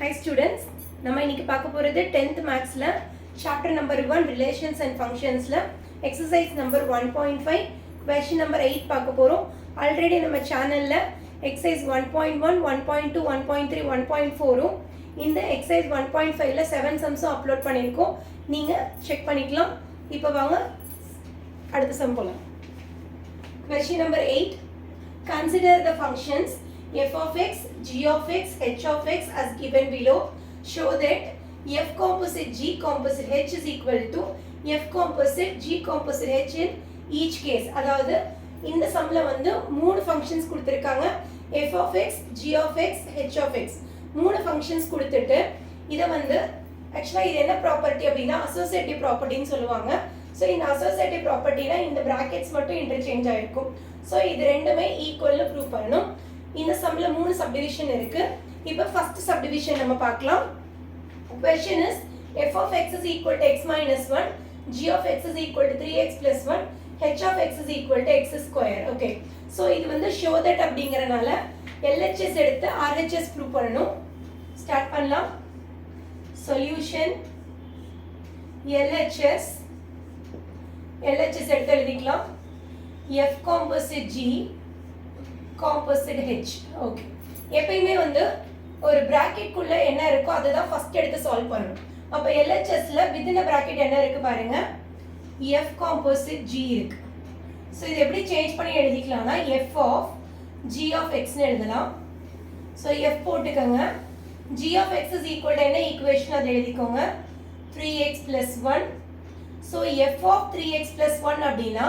Hi students, நம்ம இன்னைக்கு பார்க்க போறது 10th mathsல chapter number 1 relations and functionsல exercise number 1.5 question number 8 பார்க்க போறோம். ஆல்ரெடி நம்ம சேனல்ல exercise 1.1 1.2 1.3 1.4 இந்த exercise 1.5ல 7 sums அப்லோட் பண்ணிருக்கோம். நீங்க செக் பண்ணிக்கலாம். இப்போ வாங்க அடுத்த sum போலாம். Question number 8, consider the functions f of x, g of x, h of x as given below. Show that f composite g composite h is equal to f composite g composite h in each case. அதாவது இந்த சம்ல வந்து மூணு functions கொடுத்திருக்காங்க. f of x, g of x, h of x மூணு functions கொடுத்துட்டு இத வந்து ஆக்சுவலா இது என்ன ப்ராப்பர்ட்டி அப்படினா அசோசியேட்டிவ் ப்ராப்பர்ட்டின்னு சொல்லுவாங்க. சோ இந்த அசோசியேட்டிவ் ப்ராப்பர்ட்டினா இந்த பிராக்கெட்ஸ் மட்டும் இன்டர்சேஞ்ச் ஆயிருக்கும். சோ இது ரெண்டுமே ஈக்குவல்னு ப்ரூவ் பண்ணனும். இந்த சம்ல மூணு சப்டிவிஷன் இருக்கு. இப்போ ஃபர்ஸ்ட் சப்டிவிஷன் நம்ம பார்க்கலாம். Question is f of x is equal to x minus 1, g of x is equal to 3x plus 1, h of x is equal to x square. Okay. So இது வந்து show that அப்படிங்கறனால LHS எடுத்து RHS prove பண்ணனும். Start பண்ணலாம். Solution LHS எடுத்து எழுதிக்கலாம். f composite g composite h. Okay, எப்பயுமே வந்து ஒரு பிராக்கெட் குள்ள என்ன இருக்கோ அதை தான் ஃபர்ஸ்ட் எடுத்து சால்வ் பண்ணனும். அப்ப LHS ல within a bracket என்ன இருக்கு பாருங்க, f composite g இருக்கு. சோ இது எப்படி சேஞ்ச் பண்ணி எழுதிக்கலாம்னா f of g of x னு எழுதலாம். சோ f போட்டுக்கங்க. g of x is equal to என்ன ஈக்குவேஷன் அதை எழுதிக்கோங்க, 3x plus 1. So f of 3x plus 1 அப்படினா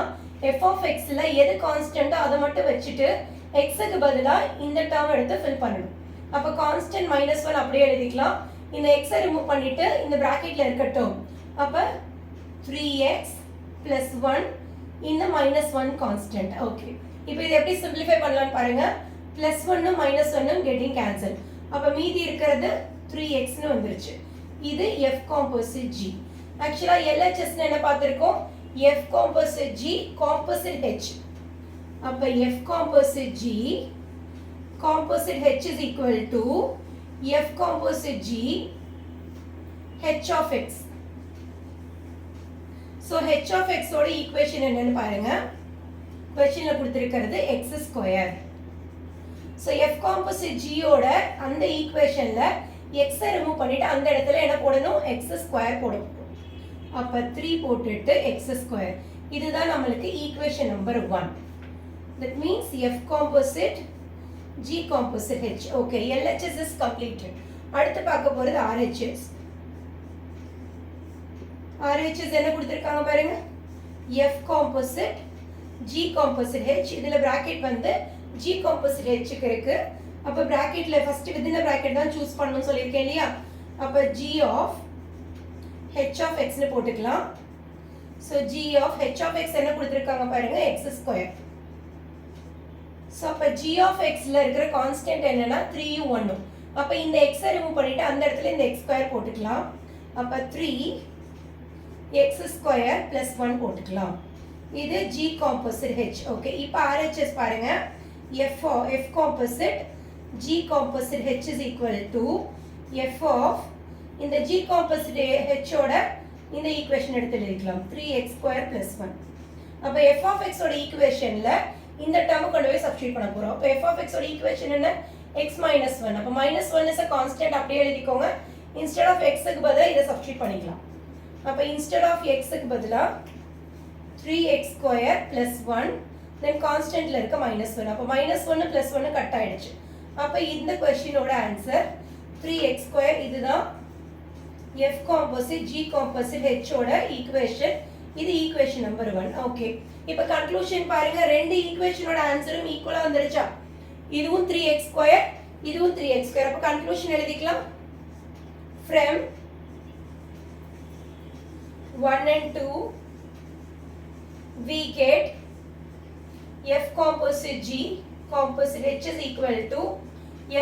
f of x ல எது கான்ஸ்டன்ட்டோ அதை மட்டும் வச்சிட்டு x க்கு பதிலா இந்த டேர்ம் எடுத்து ஃபில் பண்ணனும். அப்ப கான்ஸ்டன்ட் -1 அப்படியே எழுதிக்கலாம். இந்த x ரிமூவ் பண்ணிட்டு இந்த பிராக்கெட்ல இருக்கட்டும். அப்ப 3x plus 1 இந்த -1 கான்ஸ்டன்ட். ஓகே, இப்போ இத எப்படி சிம்பிளிஃபை பண்ணலாம்னு பாருங்க. +1 உம் -1 உம் கெட்டிங் கேன்சல். அப்ப மீதி இருக்குது 3x னு வந்துருச்சு. இது f composite g. ஆக்சுவலா LHS ல என்ன பார்த்திருக்கோம், f composite g composite h. அப்ப f composite g composite h is equal to f composite g h of x. So h of x ஓட ஈக்குவேஷன் என்னன்னு பாருங்க. क्वेश्चनல கொடுத்திருக்கிறது x square. So f composite g ஓட அந்த ஈக்குவேஷன்ல x ரிமூவ் பண்ணிட்டு அந்த இடத்துல என்ன போடணும், x ஸ்கொயர் போடணும். அப்ப 3 போட்டுட்டு x ஸ்கொயர். இதுதான் நமக்கு equation number 1. That means f composite g composite h. Okay, LHS is completed. அடுத்து பார்க்க போறது RHS. RHS என்ன கொடுத்திருக்காங்க பாருங்க, f composite g composite h. இதுல பிராக்கெட் வந்து g composite h க்கு இருக்கு. அப்ப பிராக்கெட்ல ஃபர்ஸ்ட் within the bracket தான் சூஸ் பண்ணனும் சொல்லிருக்கேன் இல்லையா. அப்ப g of h of x னு போட்டுக்கலாம். So g of h of x என்ன கொடுத்திருக்காங்க பாருங்க, x square. So அப்ப g of x ல இருக்கிற கான்ஸ்டன்ட் என்னன்னா 3 உம் 1 உம். அப்ப இந்த x ரிமூவ் பண்ணிட்டு அந்த இடத்துல இந்த x ஸ்கொயர் போட்டுக்கலாம். அப்ப 3x ஸ்கொயர் plus 1 போட்டுக்கலாம். இது g composite h. ஓகே, இப்போ RHS பாருங்க. f composite g composite h is equal to f of இந்த g composite h ஓட இந்த ஈக்குவேஷன் எடுத்து எழுதிக்கலாம், 3x ஸ்கொயர் plus 1. அப்ப f of x ஓட ஈக்குவேஷன்ல இந்த டேர்ம் கொண்டு போய் சப்ஸ்டிட்யூட் பண்ண போறோம். அப்ப f of x ஓட ஈக்குவேஷன் என்ன, x - 1. அப்ப -1 is a constant அப்படியே எழுதிக்கோங்க. instead of x க்கு பதிலா இத சப்ஸ்டிட்யூட் பண்ணிக்கலாம். அப்ப instead of x க்கு பதிலா 3x ஸ்கொயர் plus 1 then கான்ஸ்டன்ட்ல இருக்க -1. அப்ப -1 plus 1 கட் ஆயிடுச்சு. அப்ப இந்த क्वेश्चनோட ஆன்சர் 3x ஸ்கொயர். இதுதான் f composite g composite h ஓட ஈக்குவேஷன். இது ஈக்குவேஷன் நம்பர் 1. ஓகே, இப்போ கன்க்ளூஷன் பாருங்க. ரெண்டு ஈக்குவேஷனோட ஆன்சரும் ஈக்குவலா வந்துருச்சா. இதுவும் 3x ஸ்கொயர், இதுவும் 3x ஸ்கொயர். அப்ப கன்க்ளூஷன் எழுதிக்கலாம். From 1 and 2 we get f composite g composite h is equal to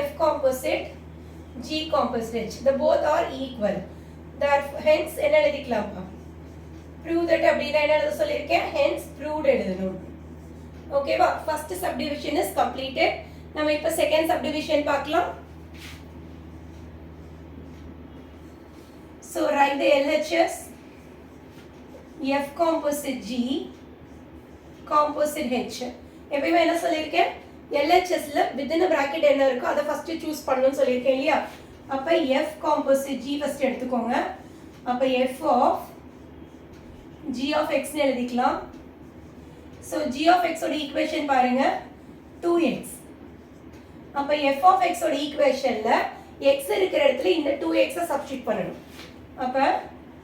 f composite g composite h. The both are equal. Therefore hence என்ன எழுதிக்கலாம், prove that அப்படினா என்ன எழுத சொல்லிருக்கேன், hence proved எழுதணும். ஓகேவா, first subdivision is completed. நம்ம இப்ப second subdivision பார்க்கலாம். So write the LHS. F composite G composite H. எப்பயுமே என்ன சொல்லியிருக்கேன், LHSல within a bracket என்ன இருக்கோ அதை first choose பண்ணணும்னு சொல்லியிருக்கேன் இல்லையா. அப்போ F composite G first எடுத்துக்கோங்க. அப்போ F of G of X னு எழுதிக்கலாம். So G of X ஓட ஈக்குவேஷன் பாருங்க 2x. அப்போ F of X ஓட ஈக்குவேஷன்ல x இருக்கிற இடத்துல இந்த 2x சப்ஸ்டிட்யூட் பண்ணணும். அப்போ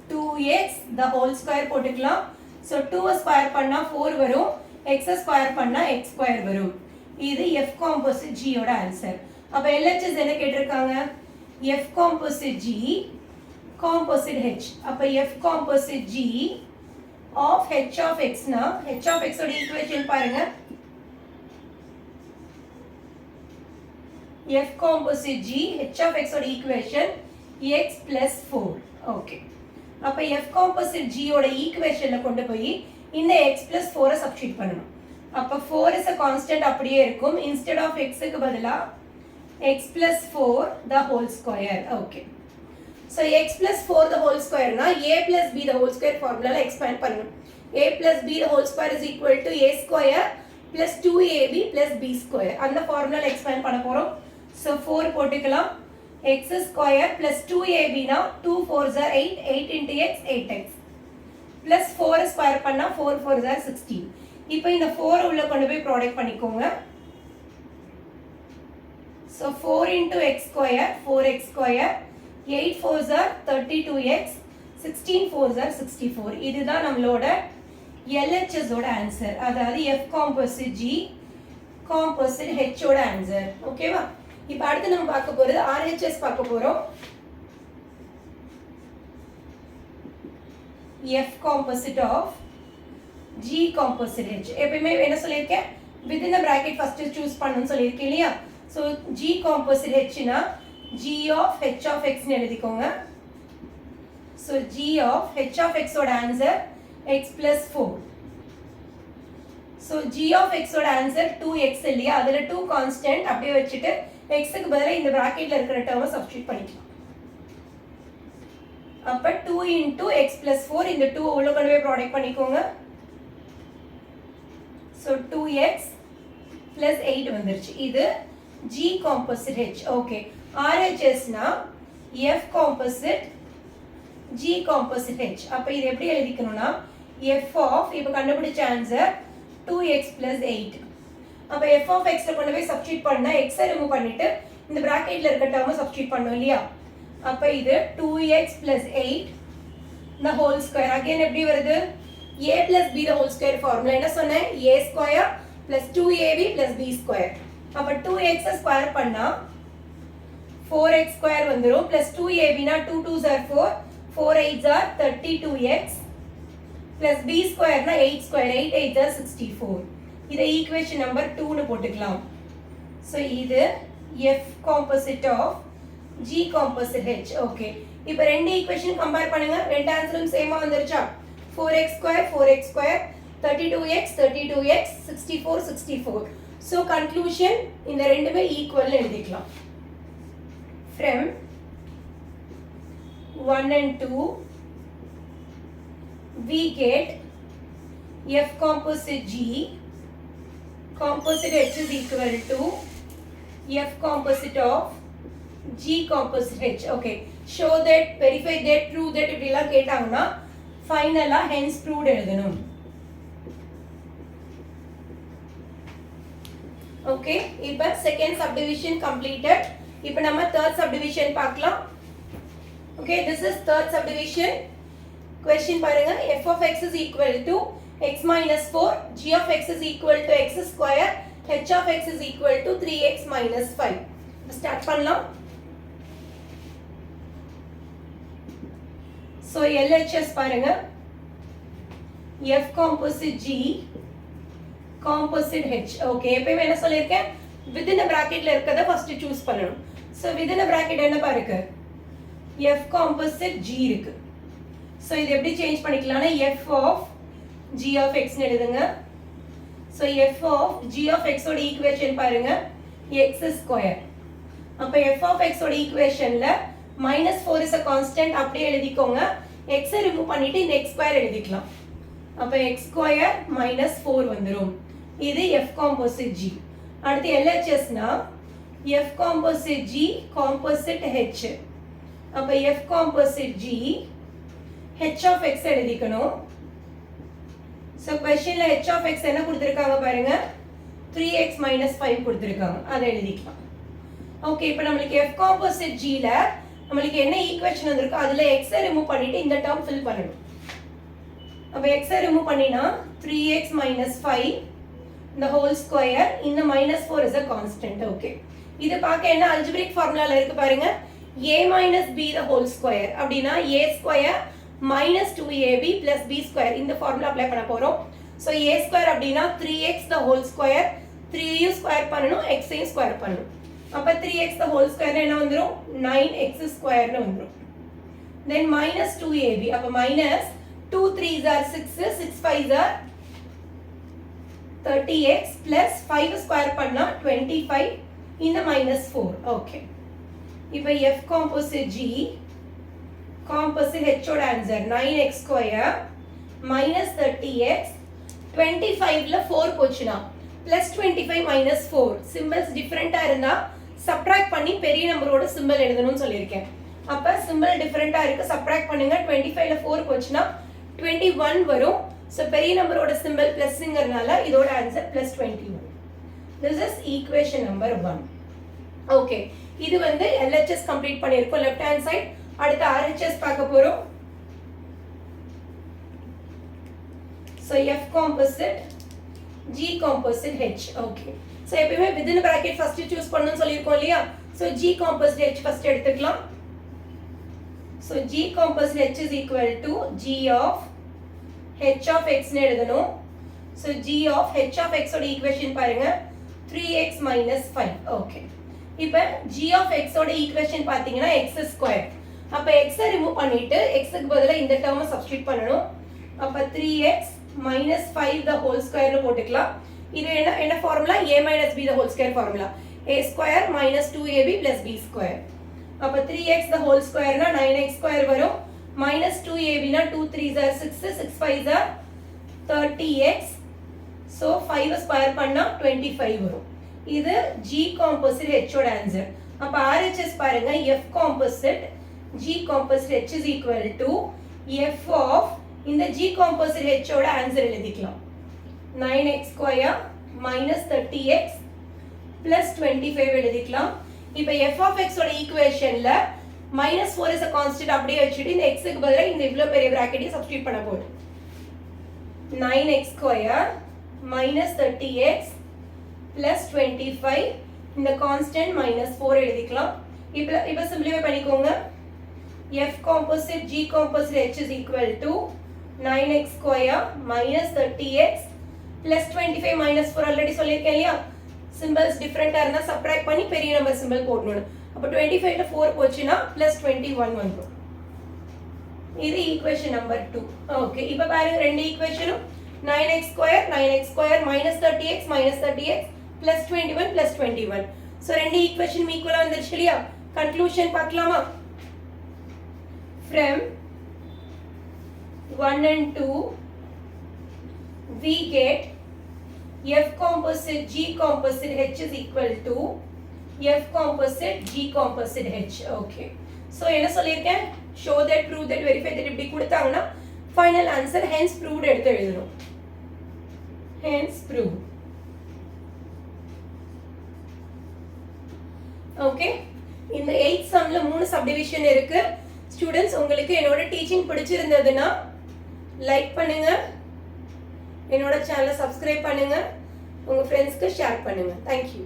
2x the whole square போட்டுக்கலாம். So 2 ஸ்கொயர் பண்ணா 4 வரும், x ஸ்கொயர் பண்ணா x ஸ்கொயர் வரும். இது F composite G ஓட ஆன்சர். அப்ப LHS என்ன கேட்டிருக்காங்க, F composite G composite H. அப்ப F composite G of H of X னா H of X ஓட ஈக்குவேஷன் பாருங்க. F composite G H of X ஓட ஈக்குவேஷன் x plus 4. ஓகே. அப்ப F composite G ஓட ஈக்குவேஷன்ல கொண்டு போய் இந்த x plus 4 சப்ஸ்டிட்யூட் பண்ணனும். அப்ப 4 is a constant அப்படியே இருக்கும். instead of x க்கு பதிலா x plus 4 the whole square. Okay. So x plus 4 the whole square னா a plus b the whole square ஃபார்முலால எக்ஸ்பேண்ட் பண்ணனும். a plus b the whole square is equal to a square plus 2ab plus b square. அந்த ஃபார்முலால expand பண்ண போறோம். So 4 போட்டுக்கலாம். x square plus 2ab னா 2 4s are 8, 8 into x 8x plus 4 square பண்ணா 4 4s are 16. இப்போ இந்த 4 உள்ள கொண்டு போய் ப்ராடக்ட் பண்ணிக்கோங்க. So 4 into x square 4x square 8 4s are 32x 16 4s are 64. இதுதான் நம்மளோட LHS ஓட ஆன்சர். அதாவது F composite G composite H ஓட ஆன்சர். ஓகேவா? இப்போ அடுத்து நம்ம பார்க்க போறது RHS பார்க்க போறோம். F composite of G composite H. எப்பயுமே என்ன சொல்லியிருக்கேன், within a bracket first choose பண்ணணும்னு சொல்லியிருக்கேன் இல்லையா. So G composite H னா G of H of X னு எழுதிக்கோங்க. So G of H of X ஓட answer x plus 4. So G of X ஓட ஆன்சர் 2x இல்லையா, அதுல 2 கான்ஸ்டன்ட் அப்படியே வச்சுட்டு x க்கு பதிலா இந்த பிராக்கெட்ல இருக்கிற டேர்மை சப்ஸ்டிட்யூட் பண்ணிக்கலாம். அப்ப 2 into x plus 4 இந்த 2 உள்ள கொண்டு போய் ப்ராடக்ட் பண்ணிக்கோங்க. So 2x plus 8 வந்துருச்சு. இது G composite H. Okay. RHS னா F composite G composite H. அப்ப இது எப்படி எழுதிக்கணும்னா f of இப்போ கண்டுபிடிச்ச ஆன்சர் 2x plus 8. அப்ப f of x ல கொண்டு போய் சப்ஸ்டிட்யூட் பண்ணா x ரிமூவ் பண்ணிட்டு இந்த பிராக்கெட்ல இருக்க டேர்மை சப்ஸ்டிட்யூட் பண்ணோம் இல்லையா. அப்ப இது 2x plus 8 the whole square. Again எப்படி வருது, a plus b the whole square formula என்ன சொன்னேன், a square plus 2ab plus b square. அப்ப 2x ஸ்கொயர் பண்ணா 4x square வந்துரும் plus 2ab னா 2 2s are 4 4 8s are 32x plus b square னா 8 square 8 8s are 64. இதை equation number 2 னு போட்டுக்கலாம். சோ இது F composite of G composite H. Okay. இப்போ ரெண்டு ஈக்குவேஷன் கம்பேர் பண்ணுங்க. ரெண்டு ஆன்சரும் சேமா வந்துருச்சா, 4x square 4x square 32x 32x 64 64. So conclusion இந்த ரெண்டுமே ஈக்குவல் எழுதிக்கலாம். From 1 and 2 we get F composite G composite H is equal to F composite of G composite H. Okay, show that, verify that, prove that இப்படிலாம் கேட்டாங்கன்னா ஃபைனலா hence proved எழுதணும். Okay. இப்போ second subdivision completed. இப்போ நம்ம third subdivision பார்க்கலாம். Okay, this is third subdivision. Question பாருங்க, f of x is equal to x minus 4, g of x is equal to x square, h of x is equal to 3x minus 5. Start பண்ணலாம். So LHS பாருங்க, F composite G composite H. Okay, எப்பவுமே என்ன சொல்லியிருக்கேன், within a bracketல இருக்கதை first choose பண்ணணும். So within a bracket என்ன பாருங்க, F composite G இருக்கு. So இது எப்படி சேஞ்ச் பண்ணிக்கலாம்னா f of g of x னு எழுதுங்க. So f of g of x ஓட ஈக்குவேஷன் பாருங்க x ஸ்கொயர். அப்ப f of x ஓட ஈக்குவேஷன்ல -4 is a constant அப்படியே எழுதிக்கோங்க. x ரிமூவ் பண்ணிட்டு இந்த x ஸ்கொயர் எழுதிக்கலாம். அப்ப x ஸ்கொயர் -4 வந்துரும். இது f composite G. அடுத்து LHS னா f composite G composite H. அப்ப f composite G h of x எழுதிக்கணும். So questionல h of x என்ன கொடுத்திருக்காங்க பாருங்க, 3x - 5 கொடுத்திருக்காங்க, அதை எழுதிக்கலாம். ஓகே, இப்போ நமக்கு f composite G ல நமக்கு என்ன ஈக்குவேஷன் வந்திருக்கோ அதுல x ரிமூவ் பண்ணிட்டு இந்த டேர்ம் ஃபில் பண்ணணும். அப்ப x ரிமூவ் பண்ணினா 3x - 5 the whole square இந்த -4 is a constant. ஓகே, இது பார்க்க என்ன அல்ஜிப்ரிக் ஃபார்முலால இருக்கு பாருங்க, a - b the whole square அப்படினா a square - 2ab plus b square இந்த ஃபார்முலா அப்ளை பண்ண போறோம். சோ a square அப்படினா 3x the whole square, 3 யும் ஸ்கொயர் பண்ணனும், x யும் ஸ்கொயர் பண்ணனும். அப்ப 3x the whole square என்ன வந்துரும், 9x square னு வந்துரும். then -2ab அப்ப minus 2 3s are 6, 6 5s are 30x plus 5 square பண்ணா 25 இந்த -4. ஓகே, இப்போ f composite G composite H ஓட answer 9x square minus 30x 25 ல 4 போச்சுனா plus 25 minus 4 symbols டிஃபரண்டா இருந்தா சப்ட்ராக்ட் பண்ணி பெரிய நம்பரோட சிம்பல் எழுதணும்னு சொல்லியிருக்கேன். அப்ப சிம்பல் டிஃபரண்டா இருக்கு, சப்ட்ராக்ட் பண்ணுங்க. 25 ல 4 போச்சுனா 21 வரும். சோ பெரிய நம்பரோட சிம்பல் பிளஸ்ங்கறனால இதோட answer +21. this is equation number 1. Okay, இது வந்து LHS கம்ப்ளீட் பண்ணிருக்கோம் லெஃப்ட் ஹேண்ட் சைடு. அடுத்து RHS பார்க்க போறோம். so F composite G composite H. Okay, so எப்பவுமே within bracket first choose பண்ணனும் சொல்லிருக்கோம் இல்லையா. so G composite H first எடுத்துக்கலாம். so G composite H is equal to G of H of x னு எழுதணும். so G of H of x ஓட equation பாருங்க, 3x - 5. Okay, இப்போ G of x ஓட equation பாத்தீங்கன்னா x ஸ்கொயர். அப்ப x remove பண்ணிட்டு x க்கு பதிலா இந்த டேர்மை சப்ஸ்டிட்யூட் பண்ணனும். அப்ப 3x - 5 the whole square னு போட்டுக்கலாம். இது என்ன formula, a - b the whole square formula, a square - 2ab plus b square. அப்ப 3x the whole square னா 9x square வரும். -2ab னா 2 3s are 6, 6 5s are 30x. so 5 square பண்ணா 25 வரும். இது G composite H ஓட ஆன்சர். அப்ப RHS பாருங்க, F composite G composite H is equal to F of இந்த G composite H ஓட ஆன்சர் எழுதிக்கலாம். 9x square minus 30x plus 25 எழுதிக்கலாம். இப்போ f of x ஓட ஈக்குவேஷன்ல -4 is a constant அப்படியே வச்சிட்டு இந்த x க்கு பதிலா இந்த இவ்வளவு பெரிய பிராக்கெட்டை சப்ஸ்டிட்யூட் பண்ண போறோம். 9x square minus 30x plus 25 இந்த கான்ஸ்டன்ட் -4 எழுதிக்கலாம். இப்போ சிம்பிளிஃபை பண்ணிக்கோங்க. f composite G composite H is equal to 9x square minus 30x plus 25 minus 4 already சொல்லிருக்கேன் இல்லையா. சிம்பல்ஸ் டிஃபரண்டா இருந்தா சப்ட்ராக்ட் பண்ணி பெரிய நம்பர் சிம்பல் போடணும். அப்ப 25 ல 4 போச்சுனா +21 வந்துரும். இது ஈக்குவேஷன் நம்பர் 2. ஓகே, இப்போ பாருங்க ரெண்டு ஈக்குவேஷனும் 9x square minus 30x plus 21 plus 21. So ரெண்டு ஈக்குவேஷனும் ஈக்குவலா வந்துருச்சு இல்லையா. கன்க்ளூஷன் பார்க்கலாமா? from 1 and 2 we get F composite G composite H is equal to F composite G composite H. Okay, so என்ன சொல்லிருக்கேன், show that, prove that, verify that இப்படி கொடுத்தாங்கன்னா final answer hence proved எடுத்து எழுதணும். hence proved. okay, இந்த 8th sumல 3 subdivision இருக்கு. Students, உங்களுக்கு என்னோட டீச்சிங் பிடிச்சிருந்ததுன்னா லைக் பண்ணுங்க, என்னோட சேனலை சப்ஸ்கிரைப் பண்ணுங்க, உங்க ஃப்ரெண்ட்ஸ்க்கு ஷேர் பண்ணுங்க. Thank you.